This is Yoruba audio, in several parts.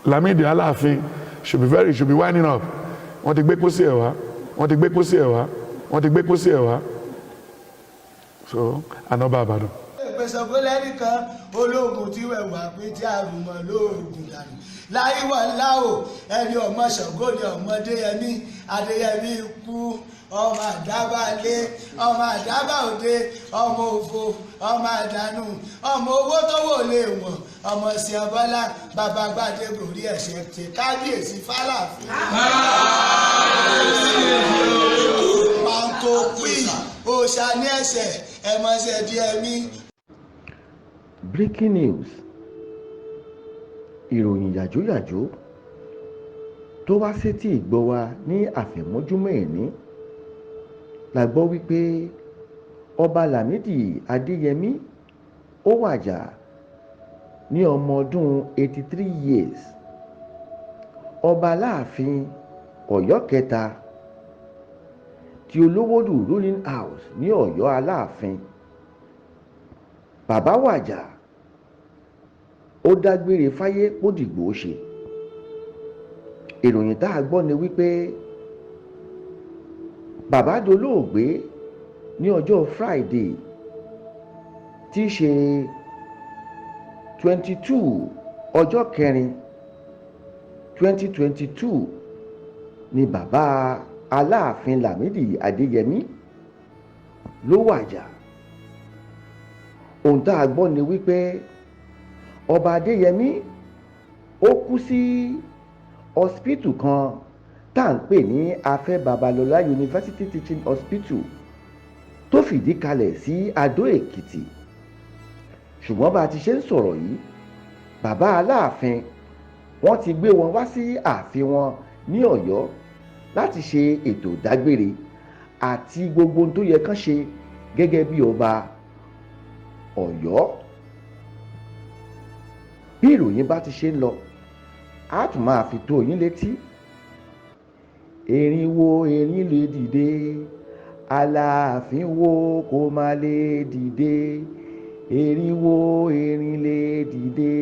Lamidi Alafin should be winding up. Wọ́n ti gbé pósí ẹ̀ wá, wọ́n ti gbé pósí ẹ̀ wá, wọ́n ti gbé pósí ẹ̀ wá. So, ànábà Ìbàdàn. Ìpèsè lẹ́nìkan ológun tí wẹ̀wà pé tí àrùmọ̀ lóògùn dànù. Láyíwá láwò ẹni ọmọ Ṣàngó ni ọmọdé yẹmí Adéyẹmí kú ọmọ àdábàlé ọmọ àdábàòde ọmọ òfò ọmọ àdánù ọmọ owó tó wò lè wọ̀n ọmọ Ṣìyànbọ́lá bàbá gbàdé gòrí ẹ̀ṣẹ̀ tẹ kábíyèsí fálàfin. Pàǹkó pì òòṣà ní ẹ̀ṣẹ̀ ẹ̀mọ́ṣẹ̀ díẹ̀ mí. Breaking news. Ìròyìn yàjóyàjó tó wá sétí ìgbọ́ wa ní àfẹ̀mọ́júmọ́ ẹ̀ní la gbọ́ wípé ọba Lámídì Adéyẹmí ó wàjà ní ọmọ ọdún 83 years, ọba Aláàfin Ọ̀yọ́ kẹta ti Olówódù ruling house ní Ọ̀yọ́ Aláàfin. Bàbá wàjà ó dágbére fáyé pódìgbò ṣe. Ìròyìn tá a gbọ́ ni wípé bàbá dolóògbé ní ọjọ́ Friday tí í ṣe 22 ọjọ́ kẹrin 2022 ni bàbá Aláàfin Lámídì Adéyẹmí ló wàjà. Ohun tá a gbọ́ ni wípé ọba Adéyẹmí ó kú sí hospital kan tá à ń pè ní Afẹ́ Babalọ́lá University Teaching Hospital tó fìdí kalẹ̀ sí Adó Èkìtì. Ṣùgbọ́n bá a ti ṣe ń sọ̀rọ̀ yìí, bàbá Aláàfin wọ́n ti gbé wọn wá sí ààfin wọn ní Ọ̀yọ́ láti ṣe ètò ìdágbére àti gbogbo ohun tó yẹ kán ṣe gẹ́gẹ́ bí ọba Ọ̀yọ́. Bí ìròyìn bá ti ṣe ń lọ, a tún máa fi tó yín létí. Erin wo erin lè dìde, Aláàfin wo kò má lè dìde. Erin wo erin lè dìde,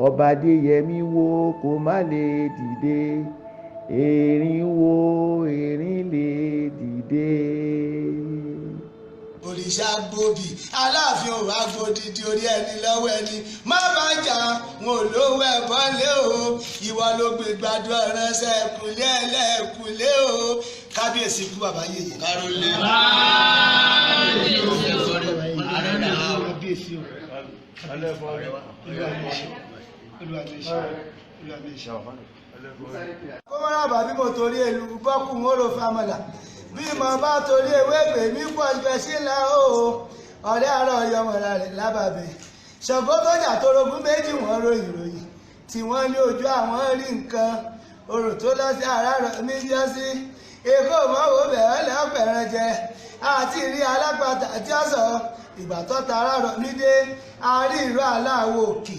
ọba Adéyẹmí wo kò má lè dìde. Erin wo erin lè dìde. Òrìṣà gbòbí Aláàfin òwà gbòdìdì orí ẹni lọ́wọ́ ẹni má bá jà wọn ò lówó ẹ̀bọ lé o ìwọ ló gbé gbàdúrà ránṣẹ́ ẹ̀kúnlé ẹlẹ́ẹ̀kúnlé o kábíyèsí kú bàbá yèyé. Kárólé kó wọ́n rà bàbí mo torí èlú bọ́kù mọ́rò fámọ́là bí mo bá torí ewé gbè mí pọ̀ jẹ́ sílẹ̀ o ọ̀rẹ́ àárọ̀ ọyọmọ̀ra rẹ̀ lábàbẹ̀ Ṣàngó tó jà tó rogún méjì wọ́n ròyìn tí wọ́n ní ojú àwọn rí nǹkan orò tó lọ sí àràrọ̀ mi jẹ́ sí èkó mọ́wó bẹ̀rẹ̀ lẹ́ọ̀pẹ̀rẹ̀ jẹ àti ìrí alápàtà tí ó sọ ìgbà tó ta àràrọ̀ mi dé àárí ìró aláwọ̀ òkè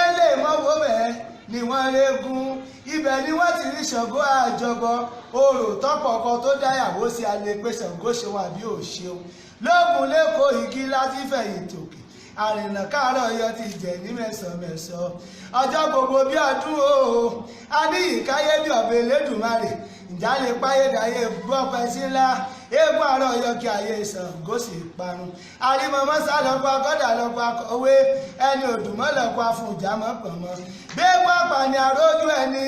èlé mọ́wó bẹ̀rẹ̀ ni wọ́n régún ibẹ̀ ni wọ́n ti rí Ṣàngó àjọbọ orò tọpọkọ tó dáyàwó sí alẹ́ pé Ṣàngó ṣeun àbí ò ṣeun lóògùn lẹ́kọ̀ọ́ igi láti fẹ̀yìntì òkè àrìnà káàárọ̀ Ọ̀yọ́ ti jẹ̀ ní mẹ́sàn-án ọjọ́ gbogbo bí ọdún o a ní ìkáyé bí ọ̀bẹ Elédùmarè ìjà lè páyédáyé gbọ́pẹ́ sí ńlá eégún àárọ̀ Ọ̀yọ́ kí ayé Ṣàngó sì parun àrímọ̀mọ́ sálọ́pọ̀ akọ́dà lọ́pọ̀ akọ̀wé ẹni òdùmọ́ lọ́pọ̀ afún ìjàmọ́ pọ̀mọ́ gbé pápá ni àrójú ẹni